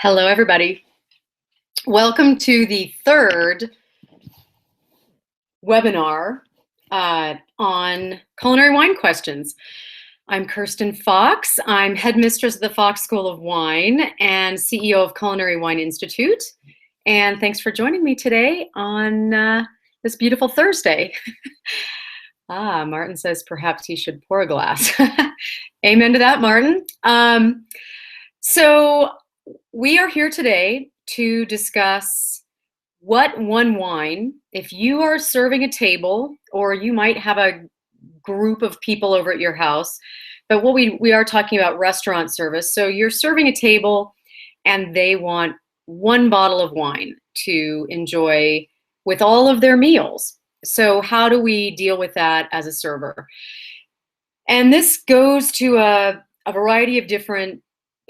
Hello, everybody. Welcome to the third webinar on Culinary Wine Questions. I'm Kirsten Fox. I'm headmistress of the Fox School of Wine and CEO of Culinary Wine Institute. And thanks for joining me today on this beautiful Thursday. Martin says perhaps he should pour a glass. Amen to that, Martin. So we are here today to discuss what one wine, if you are serving a table, or you might have a group of people over at your house, but what we are talking about restaurant service. So you're serving a table and they want one bottle of wine to enjoy with all of their meals. So how do we deal with that as a server? And this goes to a variety of different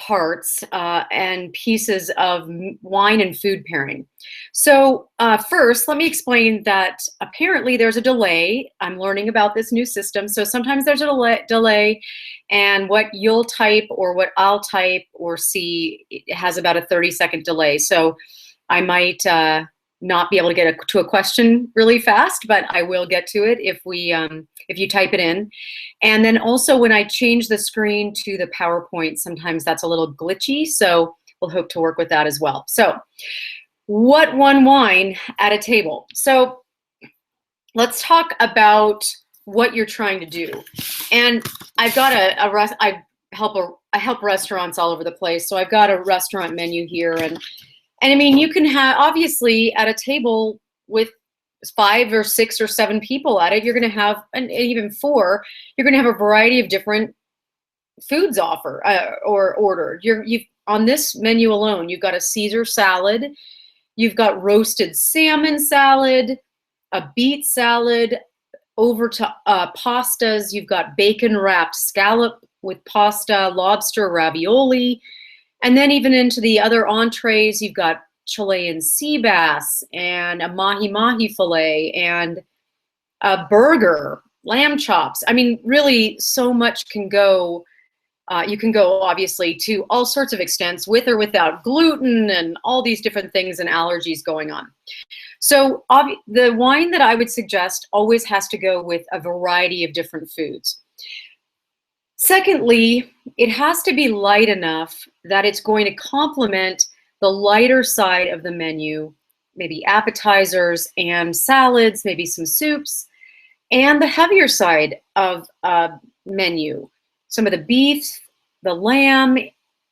parts and pieces of wine and food pairing. So first, let me explain that apparently there's a delay. I'm learning about this new system. So sometimes there's a delay, and what you'll type or what I'll type or see, it has about a 30-second delay. So I might not be able to get to a question really fast, but I will get to it if you type it in. And then also when I change the screen to the PowerPoint, sometimes that's a little glitchy, so we'll hope to work with that as well. So what one wine at a table? So let's talk about what you're trying to do. And I've got I help restaurants all over the place, so I've got a restaurant menu here, and I mean, you can have, obviously, at a table with 5 or 6 or 7 people at it, you're going to have, and even 4, you're going to have a variety of different foods or ordered. You've on this menu alone, you've got a Caesar salad, you've got roasted salmon salad, a beet salad, over to pastas. You've got bacon wrapped scallop with pasta, lobster ravioli. And then even into the other entrees, you've got Chilean sea bass and a mahi-mahi fillet and a burger, lamb chops. I mean, really so much can go. You can go obviously to all sorts of extents with or without gluten and all these different things and allergies going on. So the wine that I would suggest always has to go with a variety of different foods. Secondly, it has to be light enough that it's going to complement the lighter side of the menu, maybe appetizers and salads, maybe some soups, and the heavier side of menu, some of the beef, the lamb,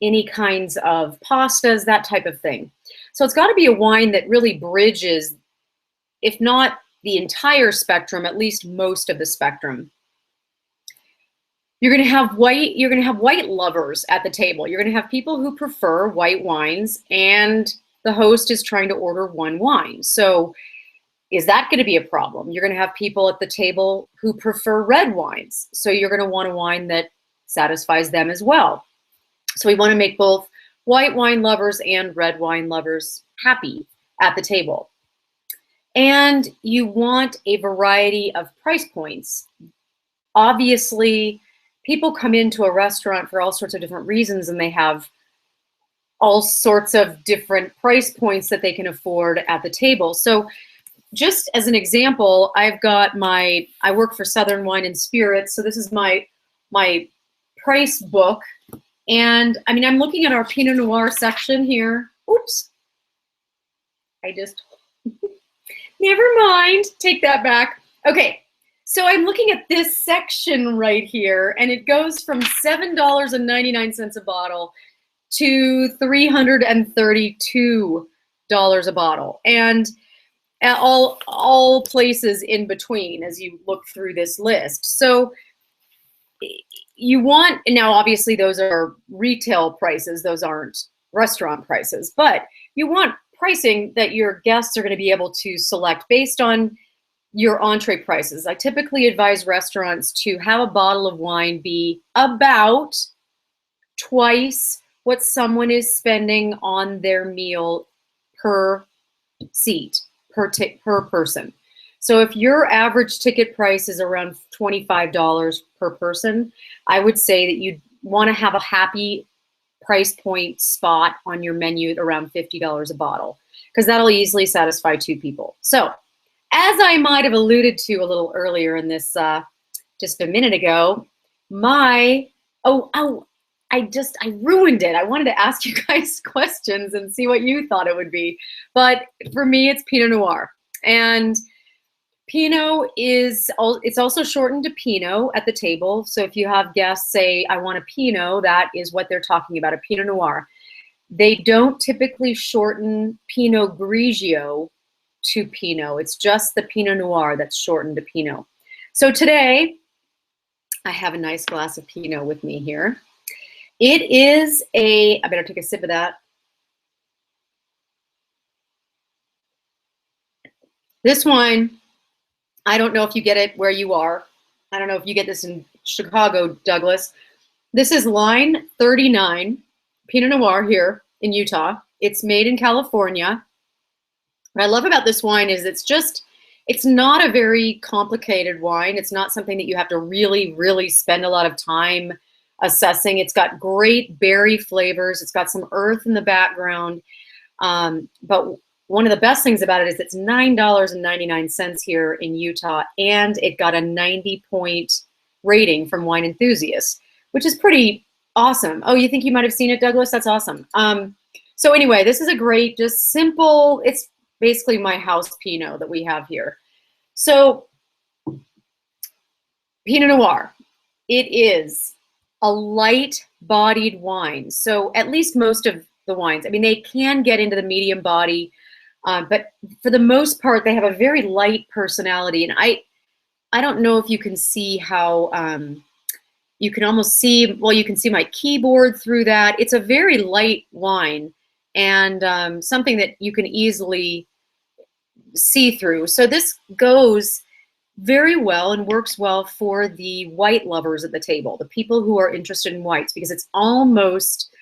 any kinds of pastas, that type of thing. So it's got to be a wine that really bridges, if not the entire spectrum, at least most of the spectrum. You're going to have white lovers at the table. You're going to have people who prefer white wines, and the host is trying to order one wine. So is that going to be a problem? You're going to have people at the table who prefer red wines. So you're going to want a wine that satisfies them as well. So we want to make both white wine lovers and red wine lovers happy at the table. And you want a variety of price points. Obviously, people come into a restaurant for all sorts of different reasons, and they have all sorts of different price points that they can afford at the table. So just as an example, I work for Southern Wine and Spirits, so this is my price book. And I mean, I'm looking at our Pinot Noir section here. Oops. Never mind, take that back. Okay. So I'm looking at this section right here, and it goes from $7.99 a bottle to $332 a bottle, and all places in between as you look through this list. So you want, now obviously those are retail prices, those aren't restaurant prices, but you want pricing that your guests are going to be able to select based on your entree prices. I typically advise restaurants to have a bottle of wine be about twice what someone is spending on their meal per seat, per person. So if your average ticket price is around $25 per person, I would say that you want to have a happy price point spot on your menu at around $50 a bottle, because that'll easily satisfy 2 people. So, as I might have alluded to a little earlier in this, just a minute ago, I ruined it. I wanted to ask you guys questions and see what you thought it would be. But for me, it's Pinot Noir. And Pinot it's also shortened to Pinot at the table. So if you have guests say, I want a Pinot, that is what they're talking about, a Pinot Noir. They don't typically shorten Pinot Grigio to Pinot. It's just the Pinot Noir that's shortened to Pinot. So today, I have a nice glass of Pinot with me here. It is I better take a sip of that. This wine, I don't know if you get it where you are. I don't know if you get this in Chicago, Douglas. This is line 39, Pinot Noir here in Utah. It's made in California. What I love about this wine is it's not a very complicated wine. It's not something that you have to really, really spend a lot of time assessing. It's got great berry flavors. It's got some earth in the background. But one of the best things about it is it's $9.99 here in Utah, and it got a 90-point rating from Wine Enthusiast, which is pretty awesome. Oh, you think you might have seen it, Douglas? That's awesome. So anyway, this is a great, just simple, it's basically my house Pinot that we have here. So Pinot Noir, it is a light-bodied wine. So at least most of the wines, I mean, they can get into the medium body, but for the most part, they have a very light personality. And I don't know if you can see how, you can almost see, well, you can see my keyboard through that. It's a very light wine and something that you can easily see through. So this goes very well and works well for the white lovers at the table, the people who are interested in whites, because it's almost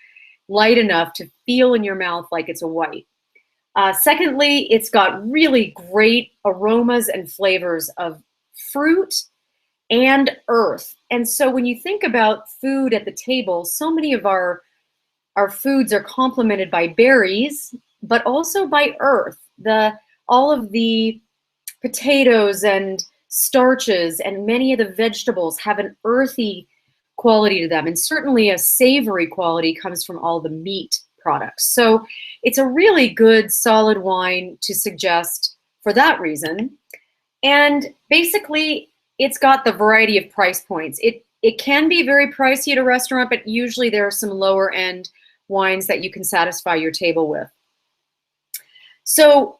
light enough to feel in your mouth like it's a white. Secondly, it's got really great aromas and flavors of fruit and earth. And so when you think about food at the table, so many of our foods are complemented by berries, but also by earth. All of the potatoes and starches and many of the vegetables have an earthy quality to them, and certainly a savory quality comes from all the meat products. So it's a really good, solid wine to suggest for that reason. And basically, it's got the variety of price points. It can be very pricey at a restaurant, but usually there are some lower end wines that you can satisfy your table with. So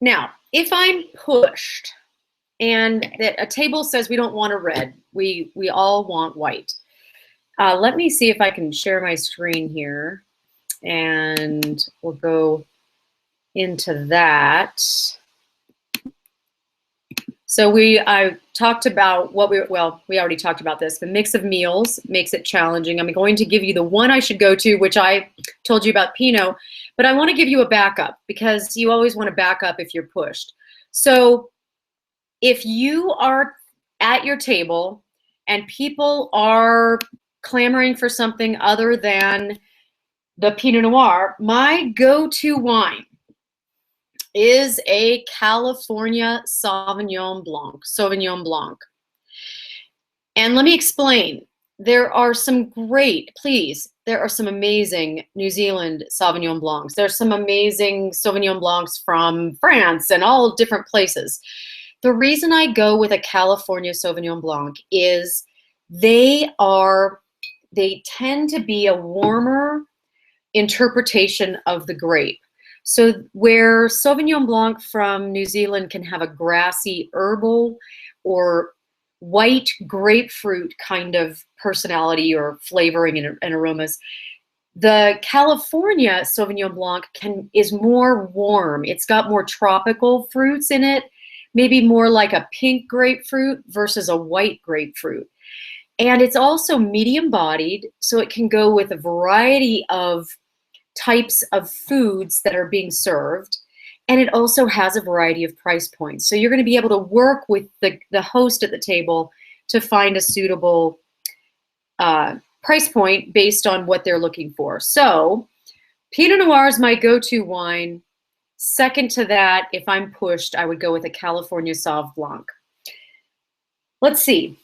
now, if I'm pushed and that a table says we don't want a red, we all want white. Let me see if I can share my screen here, and we'll go into that. So I talked about we already talked about this. The mix of meals makes it challenging. I'm going to give you the one I should go to, which I told you about Pinot, but I want to give you a backup because you always want to back up if you're pushed. So if you are at your table and people are clamoring for something other than the Pinot Noir, my go-to wine is a California Sauvignon Blanc. And let me explain. There are some amazing New Zealand Sauvignon Blancs. There's some amazing Sauvignon Blancs from France and all different places. The reason I go with a California Sauvignon Blanc is they tend to be a warmer interpretation of the grape. So where Sauvignon Blanc from New Zealand can have a grassy herbal or white grapefruit kind of personality or flavoring and aromas, the California Sauvignon Blanc is more warm. It's got more tropical fruits in it, maybe more like a pink grapefruit versus a white grapefruit. And it's also medium bodied, so it can go with a variety of types of foods that are being served. And it also has a variety of price points. So you're going to be able to work with the host at the table to find a suitable price point based on what they're looking for. So Pinot Noir is my go-to wine. Second to that, if I'm pushed, I would go with a California Sauv Blanc. Let's see.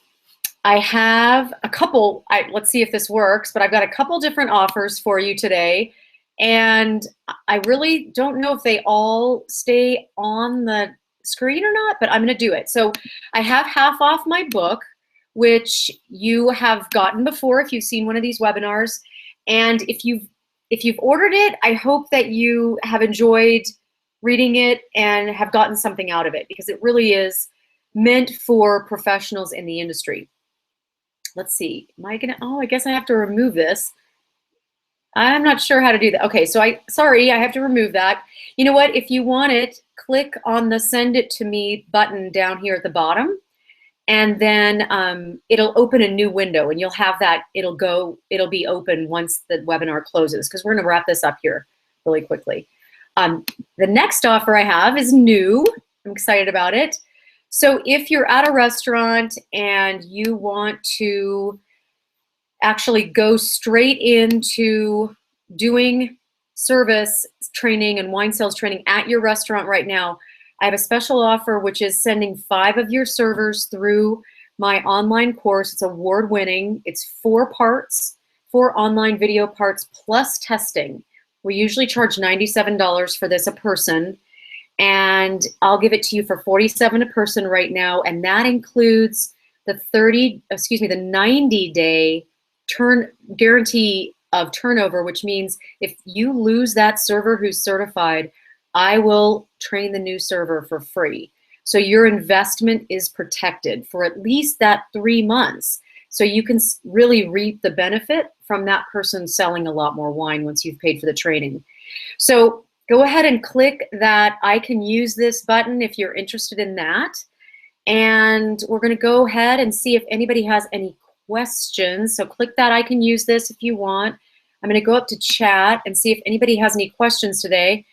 I have a couple, let's see if this works, but I've got a couple different offers for you today. And I really don't know if they all stay on the screen or not, but I'm going to do it. So I have half off my book, which you have gotten before if you've seen one of these webinars. And if you've ordered it, I hope that you have enjoyed reading it and have gotten something out of it, because it really is meant for professionals in the industry. Let's see, am I gonna, oh, I guess I have to remove this. I'm not sure how to do that. Okay, so sorry, I have to remove that. You know what, if you want it, click on the send it to me button down here at the bottom, and then it'll open a new window, and you'll have that, it'll be open once the webinar closes, because we're gonna wrap this up here really quickly. The next offer I have is new. I'm excited about it. So if you're at a restaurant and you want to actually go straight into doing service training and wine sales training at your restaurant right now, I have a special offer, which is sending 5 of your servers through my online course. It's award-winning. It's 4 parts, 4 online video parts plus testing. We usually charge $97 for this a person, and I'll give it to you for $47 a person right now, and that includes the 90-day guarantee of turnover, which means if you lose that server who's certified, I will train the new server for free. So your investment is protected for at least that 3 months. So you can really reap the benefit from that person selling a lot more wine once you've paid for the training. So go ahead and click that I can use this button if you're interested in that. And we're going to go ahead and see if anybody has any questions. So click that I can use this if you want. I'm going to go up to chat and see if anybody has any questions today.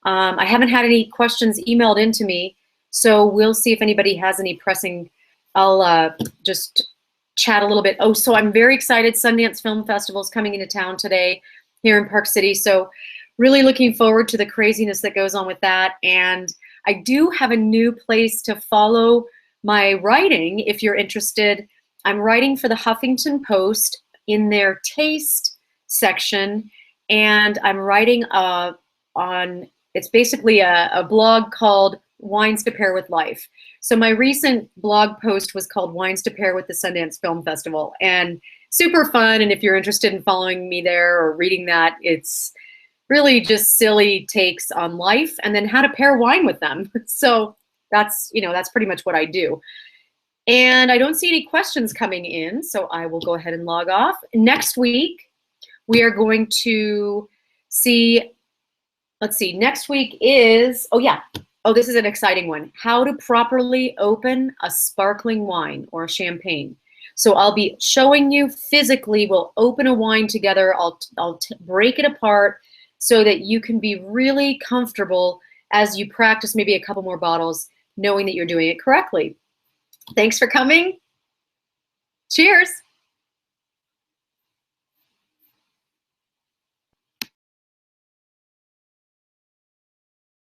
I haven't had any questions emailed into me, so we'll see if anybody has any pressing. I'll just chat a little bit. Oh, so I'm very excited. Sundance Film Festival is coming into town today here in Park City. So really looking forward to the craziness that goes on with that. And I do have a new place to follow my writing if you're interested. I'm writing for the Huffington Post in their taste section, and I'm writing on, it's basically a blog called Wines to Pair with Life. So my recent blog post was called Wines to Pair with the Sundance Film Festival, and super fun. And if you're interested in following me there or reading that, it's really just silly takes on life and then how to pair wine with them. So that's, that's pretty much what I do. And I don't see any questions coming in, so I will go ahead and log off. Next week, we are going to see, let's see, next week is, this is an exciting one. How to properly open a sparkling wine or a champagne. So I'll be showing you physically, we'll open a wine together, I'll break it apart so that you can be really comfortable as you practice maybe a couple more bottles, knowing that you're doing it correctly. Thanks for coming. Cheers.